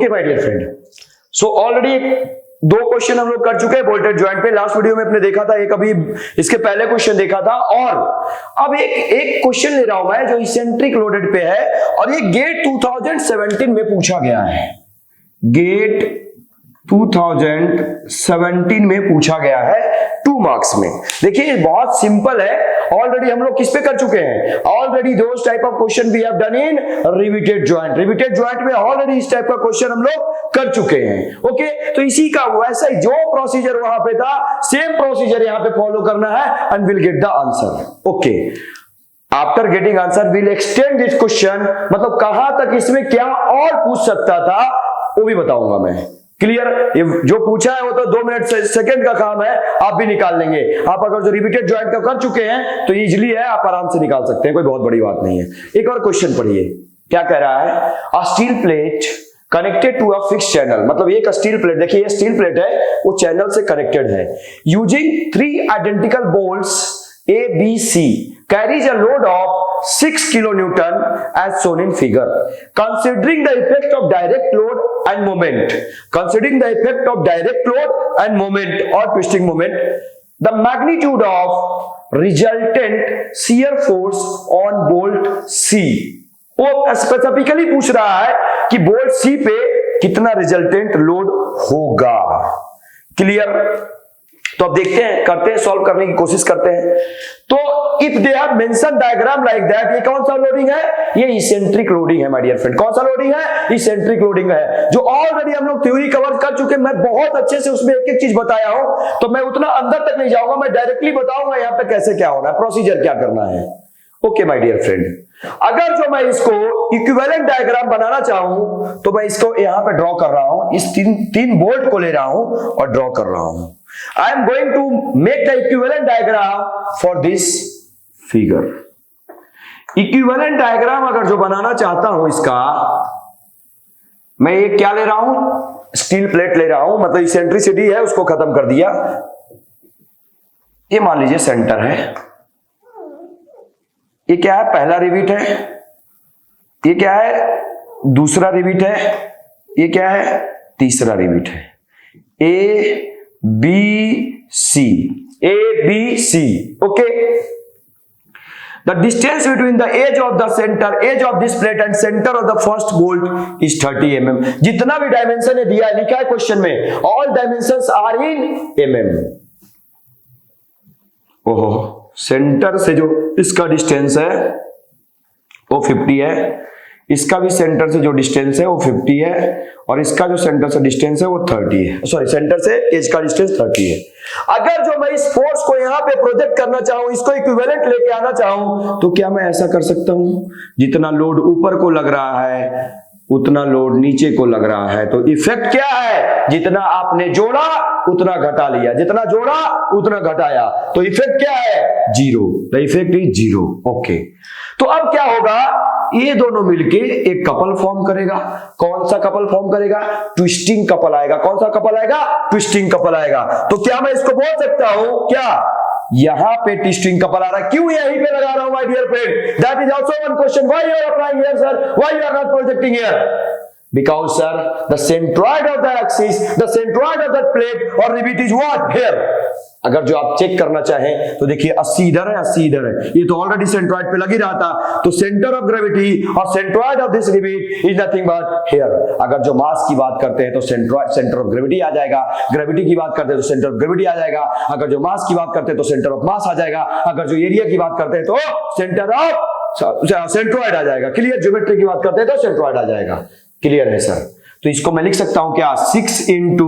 Okay my dear friend, so already 2 question हम लोग कर चुके हैं बोल्टेड जॉइंट पे। लास्ट वीडियो में अपने देखा था, एक अभी इसके पहले क्वेश्चन देखा था, और अब एक क्वेश्चन ले रहा हूं मैं जो इसेंट्रिक लोडेड पे है, और ये गेट 2017 में पूछा गया है। गेट 2017 में पूछा गया है 2 मार्क्स में। देखिए बहुत सिंपल है, ऑलरेडी हम लोग किस पे कर चुके हैं, already those type of question we have done in riveted joint. Riveted joint में ऑलरेडी इस टाइप का क्वेश्चन हम लोग कर चुके हैं। ओके, तो इसी का वैसा ही जो प्रोसीजर वहां पे था, सेम प्रोसीजर यहां पे फॉलो करना है and will get the answer. Okay, after getting answer will extend this question, मतलब कहां तक इसमें क्या और पूछ सकता था वो भी बताऊंगा मैं। क्लियर? ये जो पूछा है वो तो 2 मिनट सेकंड का काम है, आप भी निकाल लेंगे। आप अगर जो रिपीटेड जॉइंट का कर चुके हैं तो इजीली है, आप आराम से निकाल सकते हैं, कोई बहुत बड़ी बात नहीं है। एक और क्वेश्चन पढ़िए, क्या कह रहा है, a steel plate connected to a fix channel, मतलब एक स्टील प्लेट, देखिए ये स्टील प्लेट है, वो चैनल से कनेक्टेड है, using 3 identical bolts A, B, C carries a load of 6 kilonewton as shown in figure. Considering the effect of direct load and moment, considering the effect of direct load and moment or twisting moment, the magnitude of resultant shear force on bolt C. वो specifically पूछ रहा है कि bolt C पे कितना resultant load होगा। Clear? तो अब देखते हैं, करते हैं, सॉल्व करने की कोशिश करते हैं। तो if they have mention diagram like that, ये कौन सा लोडिंग है, ये इसेंट्रिक लोडिंग है माय डियर फ्रेंड। कौन सा लोडिंग है, इसेंट्रिक लोडिंग है, जो ऑलरेडी हम लोग थ्योरी कवर कर चुके हैं। मैं बहुत अच्छे से उसमें एक एक चीज बताया हूं, तो मैं उतना अंदर तक नहीं जाऊंगा, मैं डायरेक्टली बताऊंगा यहाँ पे कैसे क्या होना है, प्रोसीजर क्या करना है। ओके माय डियर फ्रेंड, अगर जो मैं इसको इक्विवेलेंट डायग्राम बनाना चाहूं तो मैं इसको यहां पे ड्रॉ कर रहा हूं, इस तीन बोल्ट को ले रहा हूं और ड्रॉ कर रहा हूं। I am going to make the equivalent diagram for this figure. Equivalent diagram अगर जो बनाना चाहता हूं इसका, मैं ये क्या ले रहा हूं, स्टील प्लेट ले रहा हूं, मतलब इसेंट्रिसिटी है उसको खत्म कर दिया। ये मान लीजिए सेंटर है, ये क्या है, पहला रिविट है, ये क्या है, दूसरा रिविट है, ये क्या है, तीसरा रिविट है। A B C, A B C. Okay, the distance between the edge of the centre, edge of this plate and centre of the first bolt is 30 mm। जितना भी डायमेंशन है दिया, लिखा है क्वेश्चन में, all dimensions are in mm। ओहो, centre से जो इसका डिस्टेंस है वो 50 है, इसका भी सेंटर से जो डिस्टेंस है वो 50 है, और इसका जो सेंटर से डिस्टेंस है वो 30 है, सॉरी सेंटर से एज का डिस्टेंस 30 है। अगर जो मैं इस फोर्स को यहां पे प्रोजेक्ट करना चाहूं, इसको इक्विवेलेंट लेके आना चाहूं, तो क्या मैं ऐसा कर सकता हूं, जितना लोड ऊपर को लग रहा है उतना लोड नीचे को लग रहा है, तो इफेक्ट क्या है, जितना आपने जोड़ा उतना घटा लिया, जितना जोड़ा उतना घटाया, तो इफेक्ट क्या है, 0। The effect is 0। ओके, तो अब क्या होगा, ये दोनों मिलके एक कपल फॉर्म करेगा। कौन सा कपल फॉर्म करेगा, ट्विस्टिंग कपल आएगा। कौन सा कपल आएगा, ट्विस्टिंग कपल आएगा। तो क्या मैं इसको बोल सकता हूं, क्या यहां पे ट्विस्टिंग कपल आ रहा है, क्यों यहीं पे लगा रहा हूं my dear friend, that is also one question, why you are applying here sir, why you are not projecting here, because sir the centroid of the axis, the centroid of that plate or rivet is what here। अगर जो आप check करना चाहें तो देखिए 80 इधर है, 80 इधर है, ये तो ऑलरेडी सेंट्रॉइड पे लग ही रहा था, तो सेंटर ऑफ ग्रेविटी और centroid of this rivet is nothing but here. अगर जो मास की बात करते हैं तो सेंट्रॉइड, सेंटर ऑफ ग्रेविटी आ जाएगा, ग्रेविटी की बात करते हैं तो सेंटर ऑफ ग्रेविटी आ जाएगा, अगर जो मास की बात करते हैं तो सेंटर ऑफ मास आ जाएगा, अगर जो एरिया की बात करते हैं तो सेंटर ऑफ सेंट्रॉइड आ जाएगा। क्लियर? ज्योमेट्री की बात करते हैं तो सेंट्रॉइड आ जाएगा। क्लियर है सर? तो इसको मैं लिख सकता हूं क्या, 6 into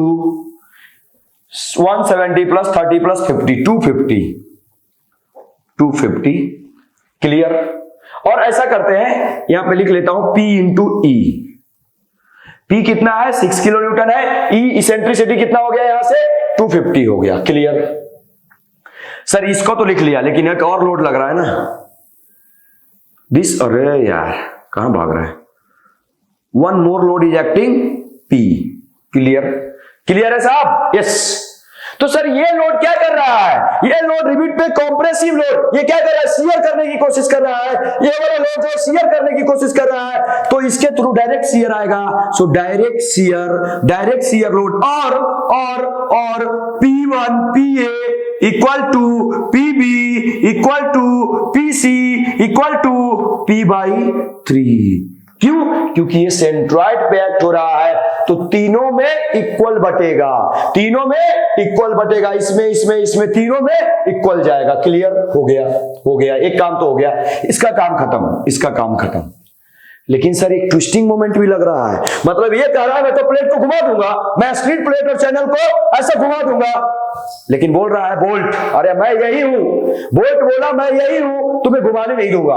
170 plus 30 plus 50, 250। क्लियर? और ऐसा करते हैं, यहां पे लिख लेता हूं P into E। P कितना है, 6 किलो न्यूटन है, E इसेंट्रिसिटी कितना हो गया, यहां से 250 हो गया। क्लियर? सर इसको तो लिख लिया, लेकिन एक और लोड लग रहा है ना, दिस, अरे यार कहां भाग रहा है, one more load is acting P। Clear? Clear है साहब? यस। तो सर ये लोड क्या कर रहा है, ये लोड रिवेट पे कॉम्प्रेसिव लोड, ये क्या कर रहा है, शियर करने की कोशिश कर रहा है, ये वाला लोड जो शियर करने की कोशिश कर रहा है, तो इसके थ्रू डायरेक्ट शियर आएगा। सो डायरेक्ट शियर लोड और P1 PA equal to PB equal to PC equal to P/3। क्यों? क्योंकि ये सेंट्रॉइड पे एक्ट हो रहा है, तो तीनों में इक्वल बटेगा, इसमें तीनों में इक्वल जाएगा। क्लियर हो गया, एक काम तो हो गया, इसका काम खत्म। लेकिन सर एक ट्विस्टिंग मोमेंट भी लग रहा है, मतलब ये कह रहा है मैं तो प्लेट को घुमा दूंगा, मैं स्ट्रीट प्लेट और चैनल को ऐसा घुमा दूंगा, लेकिन बोल रहा है बोल्ट, अरे मैं यही हूं, बोल्ट बोला मैं यही हूं, तुम्हें घुमाने नहीं दूंगा।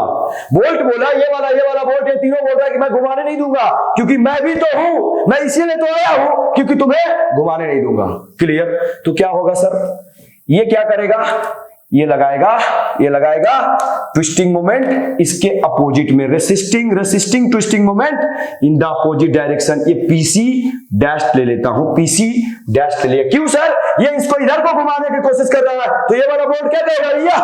बोल्ट बोला ये वाला बोल्ट, ये तीनों बोल रहा है कि मैं घुमाने नहीं दूंगा, क्योंकि मैं भी तो हूं, मैं इसीलिए तो आया हूं क्योंकि तुम्हें घुमाने नहीं दूंगा। क्लियर? तो क्या होगा सर, ये क्या करेगा, ये लगाएगा ट्विस्टिंग मोमेंट इसके अपोजिट में, resisting twisting moment in the opposite direction. ये PC डैश ले लेता हूं, PC डैश ले लिया। क्यों सर, ये इसको इधर को घुमाने की कोशिश कर रहा है, तो ये वाला बोर्ड क्या करेगा,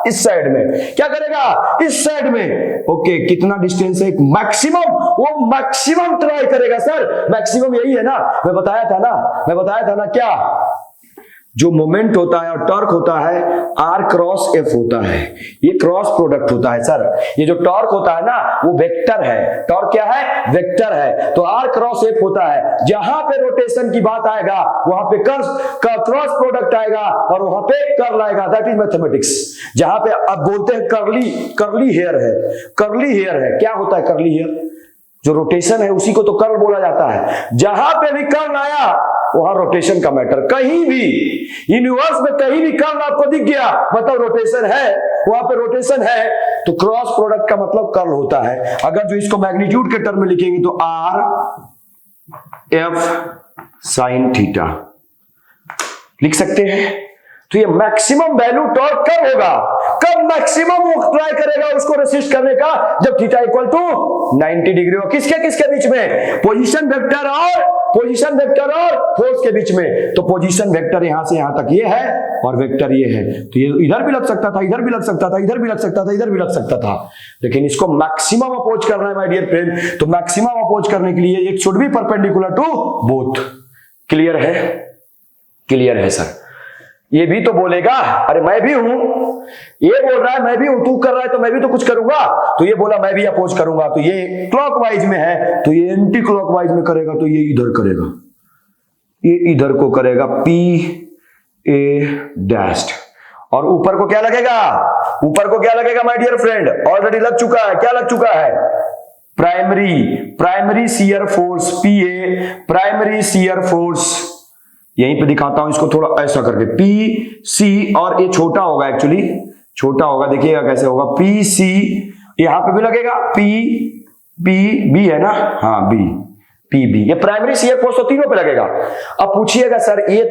इस साइड में क्या करेगा, इस साइड में। ओके, कितना डिस्टेंस है, मैक्सिमम, वो मैक्सिमम ट्राई करेगा सर, मैक्सिमम यही है ना, मैं बताया था ना क्या, जो मोमेंट होता है और टॉर्क होता है R क्रॉस F होता है, ये क्रॉस प्रोडक्ट होता है सर। ये जो टॉर्क होता है ना वो वेक्टर है, टॉर्क क्या है, वेक्टर है, तो R क्रॉस F होता है। जहां पे रोटेशन की बात आएगा वहां पे क्रॉस प्रोडक्ट आएगा और वहां पे कर्ल आएगा, दैट इज मैथमेटिक्स। जहां पे अब बोलते हैं कर्ली हेयर है, क्या होता है कर्ली हेयर, जो रोटेशन है उसी को तो कर्ल बोला जाता है। जहां पे भी कर्ल आया वहां रोटेशन का मैटर, कहीं भी यूनिवर्स में कहीं भी कर्ल आपको दिख गया मतलब रोटेशन है, वहां पे रोटेशन है, तो क्रॉस प्रोडक्ट का मतलब कर्ल होता है। अगर जो इसको मैग्नीट्यूड के टर्म में लिखेंगे तो R F sin थीटा लिख सकते हैं। तो ये मैक्सिमम वैल्यू टॉर्क कब होगा, कब मैक्सिमम वो ट्राई करेगा उसको रेसिस्ट करने का, जब थीटा इक्वल टू 90 डिग्री हो। किसके बीच में, पोजीशन वेक्टर और फोर्स के बीच में। तो पोजीशन वेक्टर यहां से यहां तक ये है और वेक्टर ये है, तो ये इधर भी लग सकता था, इधर भी लग सकता था, इधर भी लग सकता था, इधर भी लग सकता था, लेकिन इसको मैक्सिमम अप्रोच करना है माय डियर फ्रेंड। तो मैक्सिमम अप्रोच करने के लिए it should be perpendicular to both. Clear है सर। ये भी तो बोलेगा अरे मैं भी हूं, ये बोल रहा है मैं भी हूं, तू कर रहा है तो मैं भी तो कुछ करूंगा, तो ये बोला मैं भी अपोज करूंगा, तो ये क्लॉकवाइज में है तो ये एंटी क्लॉकवाइज में करेगा, तो ये इधर करेगा, ये इधर को करेगा PA डैश, और ऊपर को क्या लगेगा माय डियर फ्रेंड, ऑलरेडी लग चुका है, क्या लग चुका है, primary shear force PA, primary shear force. यहीं पे दिखाता हूं इसको थोड़ा ऐसा करके, PC, और ये छोटा होगा, एक्चुअली छोटा होगा, देखिएगा कैसे होगा, PC यहां पे भी लगेगा, B है ना, हाँ PB, ये प्राइमरी शियर फोर्स तो तीनों पे लगेगा। अब पूछिएगा सर ये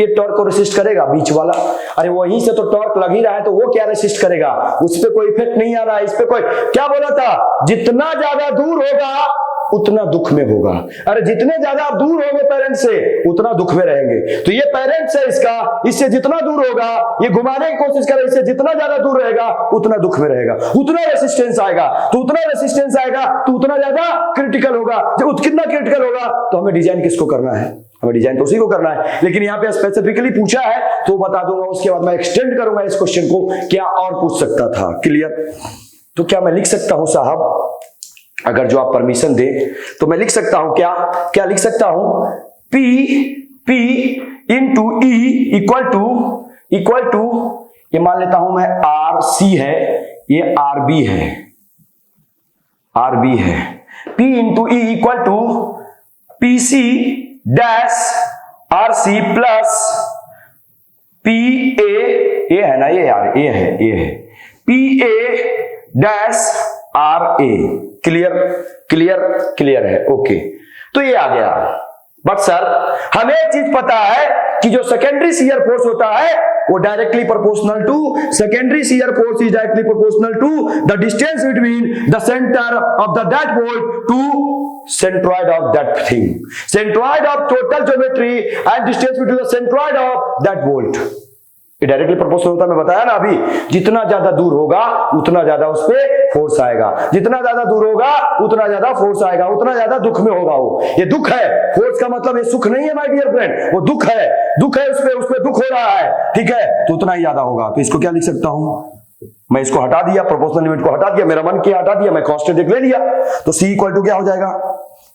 टॉर्क को रेसिस्ट करेगा बीच वाला, अरे वहीं से तो टॉर्क लग ही रहा है, तो वो क्या रेसिस्ट करेगा, उस पे कोई इफेक्ट नहीं आ रहा है, इस पे कोई, क्या बोला था, जितना ज्यादा दूर होगा उतना दुख में होगा, अरे जितने ज्यादा आप दूर होंगे पेरेंट्स से उतना दुख में रहेंगे। तो ये पेरेंट्स है इसका, इससे जितना दूर होगा, ये घुमाने की कोशिश करे, इससे जितना ज्यादा दूर रहेगा उतना दुख में रहेगा, उतना रेसिस्टेंस आएगा, तो उतना ज्यादा क्रिटिकल होगा। जब कितना क्रिटिकल होगा तो हमें डिजाइन किसको करना है, हमें डिजाइन तो उसी को करना है, लेकिन यहाँ पे स्पेसिफिकली पूछा है तो बता दूंगा, उसके बाद मैं एक्सटेंड करूंगा इस क्वेश्चन को, क्या और पूछ सकता था। क्लियर? तो क्या मैं लिख सकता हूं साहब, अगर जो आप परमिशन दे तो मैं लिख सकता हूं, क्या लिख सकता हूं, P into E equal to ये मान लेता हूं मैं RC है, ये RB है, P into E equal to PC dash RC plus PA, ये है ना, ये यार ये है PA डैश RA। क्लियर है, ओके। तो ये आ गया, बट सर हमें एक चीज पता है कि जो सेकेंडरी शियर फोर्स होता है वो directly proportional to, secondary shear force is directly proportional to the distance between the centre of the that bolt to centroid of that thing, centroid of total geometry and distance between the centroid of that bolt. ये directly proportional होता है, मैं बताया ना अभी, जितना ज्यादा दूर होगा उतना ज्यादा उस पे फोर्स आएगा, जितना ज्यादा दूर होगा उतना ज्यादा फोर्स आएगा, उतना ज्यादा दुख में होगा वो। ये दुख है, फोर्स का मतलब ये सुख नहीं है माय डियर फ्रेंड, वो दुख है उस पे दुख हो रहा है, ठीक है, तो उतना ही ज्यादा होगा। तो इसको क्या लिख सकता हूं मैं, इसको हटा दिया, प्रोपोर्शनल लिमिट को हटा दिया, मेरा मन किया हटा दिया, मैं कांस्टेंट ले लिया, तो C इक्वल टू क्या हो जाएगा,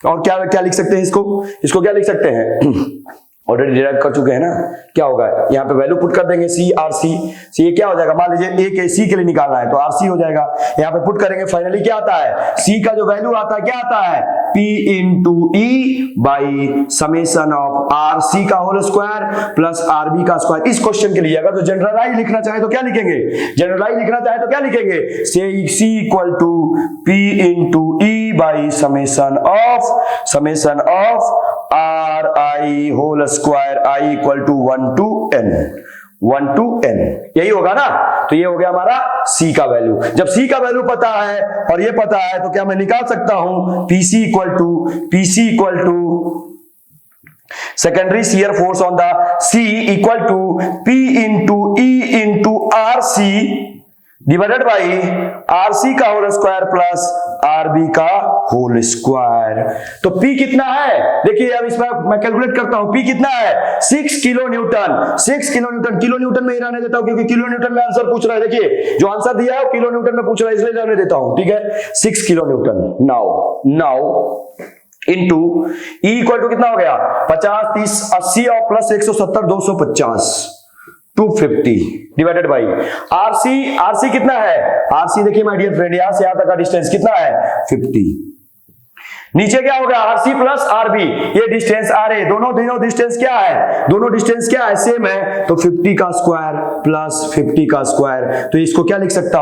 और क्या लिख सकते हैं इसको क्या लिख सकते हैं, ऑलरेडी डिराइव कर चुके हैं ना, क्या होगा, यहाँ पे वैल्यू पुट कर देंगे C RC, ये क्या हो जाएगा, मान लीजिए A के C के लिए निकालना है तो RC हो जाएगा, यहाँ पे पुट करेंगे, फाइनली क्या आता है, C का जो वैल्यू आता है क्या आता है, P into E by summation of RC का होल स्क्वायर प्लस RB का स्क्वायर। इस क्वेश्चन के लिए अगर तो जनरलाइज लिखना चाहे तो क्या लिखेंगे, जनरलाइज लिखना चाहे तो क्या लिखेंगे, C equal to P into E by summation of RI whole square I equal to 1 to n, यही होगा ना। तो ये हो गया हमारा C का वैल्यू। जब C का वैल्यू पता है और ये पता है तो क्या मैं निकाल सकता हूं PC equal to secondary shear force on the C equal to P into E into RC divided by RC का होल स्क्वायर प्लस RB का होल स्क्वायर। तो P कितना है, देखिए अब इसमें मैं कैलकुलेट करता हूं, P कितना है 6 किलो न्यूटन, किलो न्यूटन में ही रहने देता हूं क्योंकि किलो न्यूटन में आंसर पूछ रहा है, देखिए जो आंसर दिया है किलो न्यूटन में पूछ रहा है इसलिए रहने देता हूं, ठीक है, 6 kilo newton. Now into E equal to कितना हो गया 50 30 80 और प्लस 170 250 250 डिवाइडेड बाई RC कितना है, RC देखिए माय डियर फ्रेंड, यहां से यहां तक का डिस्टेंस कितना है 50, नीचे क्या हो गया RC प्लस RB, ये डिस्टेंस RA, दोनों डिस्टेंस क्या है, सेम है, तो 50 का स्क्वायर प्लस 50 का स्क्वायर। तो इसको क्या लिख सकता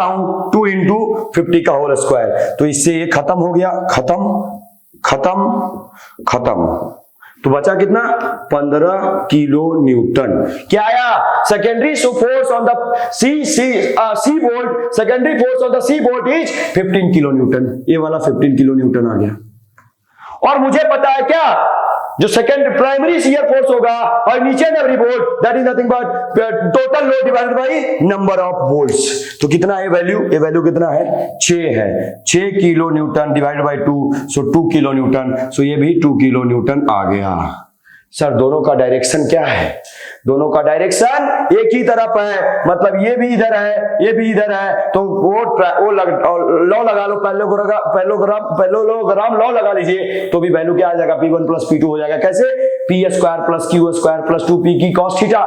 हूं 2 इंटू 50 का होल स्क्वायर। तो इससे ये खत्म हो गया, खत्म, तो बचा कितना 15 किलो न्यूटन। क्या आया, secondary force on the C bolt, secondary force on the C bolt is 15 kilo newton, ये वाला 15 किलो न्यूटन आ गया। और मुझे पता है क्या, जो सेकेंड प्राइमरी शियर फोर्स होगा और नीचे every bolt that is nothing but total load divided by number of bolts. तो कितना है ये वैल्यू कितना है 6 है, 6 kilo newton divided by 2, so 2 kilo newton, so ये भी 2 किलो न्यूटन आ गया। सर दोनों का डायरेक्शन क्या है, दोनों का डायरेक्शन एक ही तरफ है, मतलब ये भी इधर है ये भी इधर है, तो वो लॉ लगा लो, पैरेललोग्राम लॉ लगा लीजिए, तो भी वैल्यू क्या आ जाएगा P1 प्लस P2 हो जाएगा। कैसे, P square plus Q square plus 2P की कॉस थीटा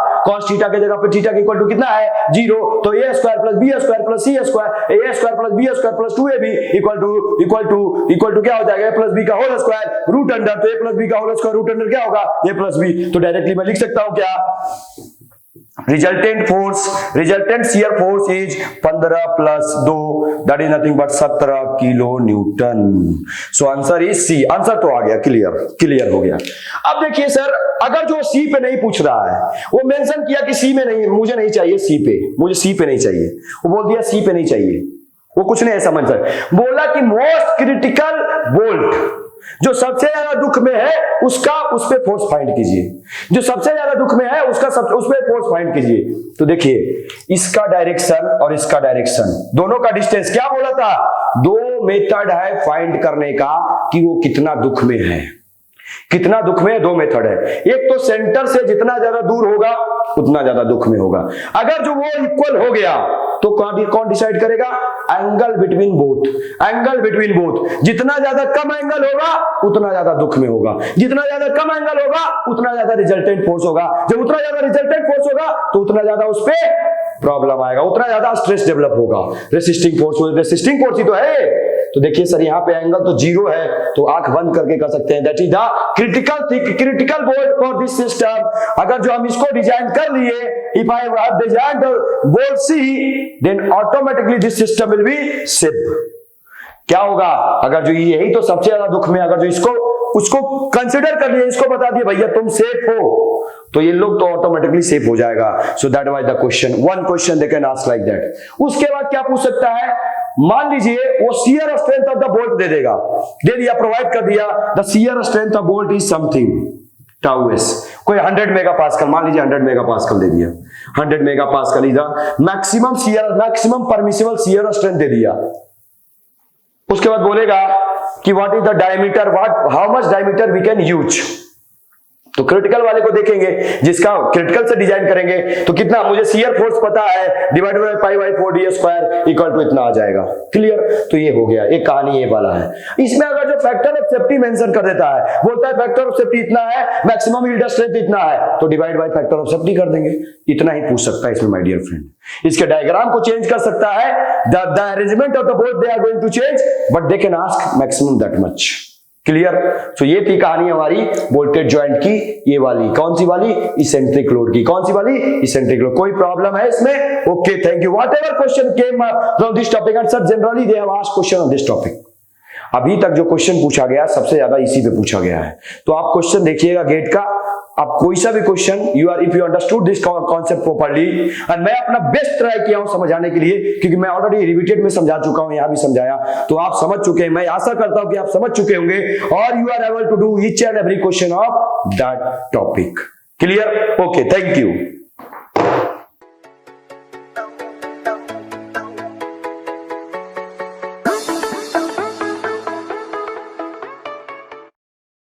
के जगह पे थीटा की इक्वल टू कितना है 0, तो A square plus B square plus C square, A square plus B square plus 2AB equal to क्या हो जाएगा A प्लस B का होल स्क्वायर रूट अंडर, तो A प्लस B का होल स्क्वायर रूट अंडर क्या होगा A plus B। तो directly मैं लिख सकता हूं क्या, resultant shear force is 15 plus 2 that is nothing but 17 kilo newton. So answer is C. Answer तो आ गया, क्लियर हो गया। अब देखिए सर, अगर जो सी पे नहीं पूछ रहा है, वो मेंशन किया कि सी में नहीं, मुझे नहीं चाहिए सी पे, मुझे सी पे नहीं चाहिए, वो बोल दिया सी पे नहीं चाहिए, वो कुछ नहीं ऐसा मेंशन, बोला कि मोस्ट क्रिटिकल बोल्ट, जो सबसे ज्यादा दुख में है उसका उस पे फोर्स फाइंड कीजिए, जो सबसे ज्यादा दुख में है उसका उस पे फोर्स फाइंड कीजिए। तो देखिए इसका डायरेक्शन और इसका डायरेक्शन, दोनों का डिस्टेंस क्या बोला था, 2 मेथड है फाइंड करने का कि वो कितना दुख में है, कितना दुख में है, 2 मेथड है। एक तो सेंटर से जितना ज्यादा दूर होगा उतना ज्यादा दुख में होगा, अगर जो वो इक्वल हो गया तो कौन डिसाइड करेगा, एंगल बिटवीन बोथ, जितना ज्यादा कम एंगल होगा उतना ज्यादा दुख में होगा, जितना ज्यादा कम एंगल होगा उतना ज्यादा रिजल्टेंट फोर्स होगा, जब उतना ज्यादा रिजल्टेंट फोर्स होगा तो उतना ज्यादा उस पे प्रॉब्लम आएगा, उतना ज्यादा स्ट्रेस डेवलप होगा, रेसिस्टिंग फोर्स ही तो है। तो देखिए सर यहाँ पे एंगल तो 0 है, तो आंख बंद करके कर सकते हैं, that is the critical bolt for this system. अगर जो हम इसको डिजाइन कर लिए, if I have designed the bolt C, then automatically this system will be safe. क्या होगा, अगर जो यही तो सबसे ज्यादा दुख में, अगर जो उसको कंसिडर कर लिए, इसको बता दिए भैया तुम सेफ हो, तो ये लोग तो ऑटोमेटिकली सेफ हो जाएगा। So that was the question, one question they can ask like that. उसके बाद क्या पूछ सकता है, मान लीजिए वो shear strength of the bolt दे देगा, दे दिया, प्रोवाइड कर दिया, the shear strength of bolt is something tau S, कोई 100 मेगापास्कल, मान लीजिए 100 मेगापास्कल दे दिया, 100 megapascal is the maximum shear, maximum permissible shear strength दे दिया। उसके बाद बोलेगा कि what is the diameter, what how much diameter we can use. तो क्रिटिकल वाले को देखेंगे, जिसका क्रिटिकल से डिजाइन करेंगे तो कितना, मुझे शियर फोर्स पता है, divided by pi by 4 D square equal to इतना आ जाएगा। क्लियर, तो ये हो गया, एक कहानी ये वाला है। इसमें अगर जो फैक्टर ऑफ सेफ्टी मेंशन कर देता है, बोलता है फैक्टर ऑफ सेफ्टी इतना है, मैक्सिमम यील्ड स्ट्रेंथ इतना है, तो divide by factor of safety कर देंगे। इतना ही पूछ सकता है इसमें माय डियर फ्रेंड। इसके डायग्राम को चेंज कर सकता है, the arrangement of the board they are going to change, but they can ask maximum that much. Clear, तो ये थी कहानी हमारी बोल्टेड जॉइंट की, ये वाली कौन सी वाली, इसेंट्रिक लोड की। कौन सी वाली, इसेंट्रिक लोड। कोई प्रॉब्लम है इसमें? Okay, thank you. Whatever question came from this topic, and sir generally they have asked question on this topic. अभी तक जो क्वेश्चन पूछा गया सबसे ज्यादा इसी पे पूछा गया है। तो आप क्वेश्चन देखिएगा गेट का, आप कोई सा भी question, you are, if you understood this concept properly, and मैं अपना बेस्ट ट्राई किया हूं समझाने के लिए, क्योंकि मैं ऑलरेडी रिपीटेड में समझा चुका हूं, यहां भी समझाया, तो आप समझ चुके हैं। मैं आशा करता हूं कि आप समझ चुके होंगे, और you are able to do each and every question of that topic. Clear, okay, thank you.